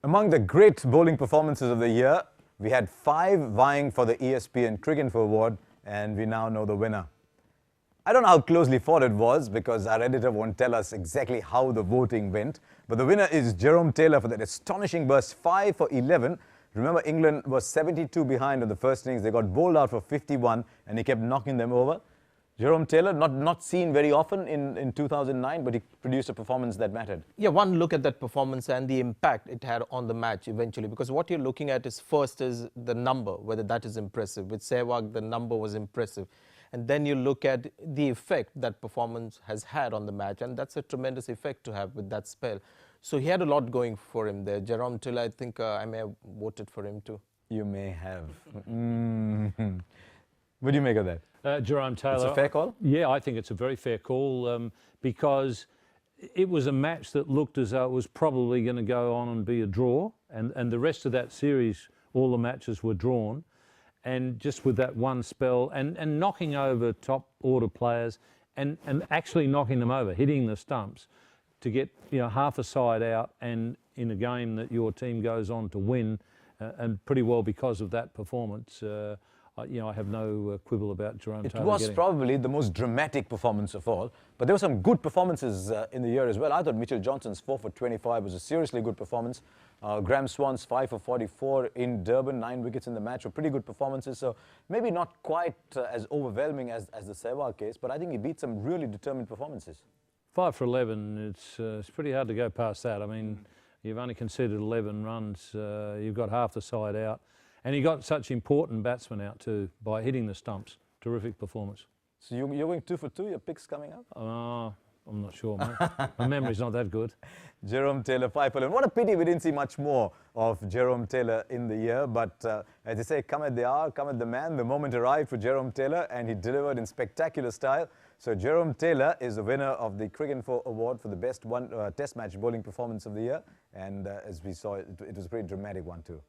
Among the great bowling performances of the year, we had 5 vying for the ESPNcricinfo Award, and we now know the winner. I don't know how closely fought it was because our editor won't tell us exactly how the voting went, but the winner is Jerome Taylor for that astonishing burst, 5 for 11. Remember, England was 72 behind in the first innings. They got bowled out for 51, and he kept knocking them over. Jerome Taylor, not seen very often in 2009, but he produced a performance that mattered. Yeah, one look at that performance and the impact it had on the match eventually, because what you're looking at is first is the number, whether that is impressive. With Sehwag, the number was impressive. And then you look at the effect that performance has had on the match, and that's a tremendous effect to have with that spell. So he had a lot going for him there. Jerome Taylor, I think I may have voted for him too. You may have. What do you make of that? Jerome Taylor. It's a fair call? Yeah, I think it's a very fair call because it was a match that looked as though it was probably going to go on and be a draw. And the rest of that series, all the matches were drawn. And just with that one spell and knocking over top order players and actually knocking them over, hitting the stumps to get half a side out and in a game that your team goes on to win and pretty well because of that performance. I have no quibble about Jerome Taylor. It was probably the most dramatic performance of all, but there were some good performances in the year as well. I thought Mitchell Johnson's 4 for 25 was a seriously good performance. Graham Swan's 5 for 44 in Durban, 9 wickets in the match were pretty good performances. So maybe not quite as overwhelming as the Sehwag case, but I think he beat some really determined performances. 5 for 11, it's pretty hard to go past that. I mean, you've only conceded 11 runs, you've got half the side out. And he got such important batsmen out too by hitting the stumps. Terrific performance. So you're going 2 for 2, your pick's coming up? I'm not sure, mate. My memory's not that good. Jerome Taylor, 5 for 11. What a pity we didn't see much more of Jerome Taylor in the year. But as they say, come at the hour, come at the man. The moment arrived for Jerome Taylor, and he delivered in spectacular style. So Jerome Taylor is the winner of the Cricinfo Award for the best Test match bowling performance of the year. And as we saw, it was a pretty dramatic one too.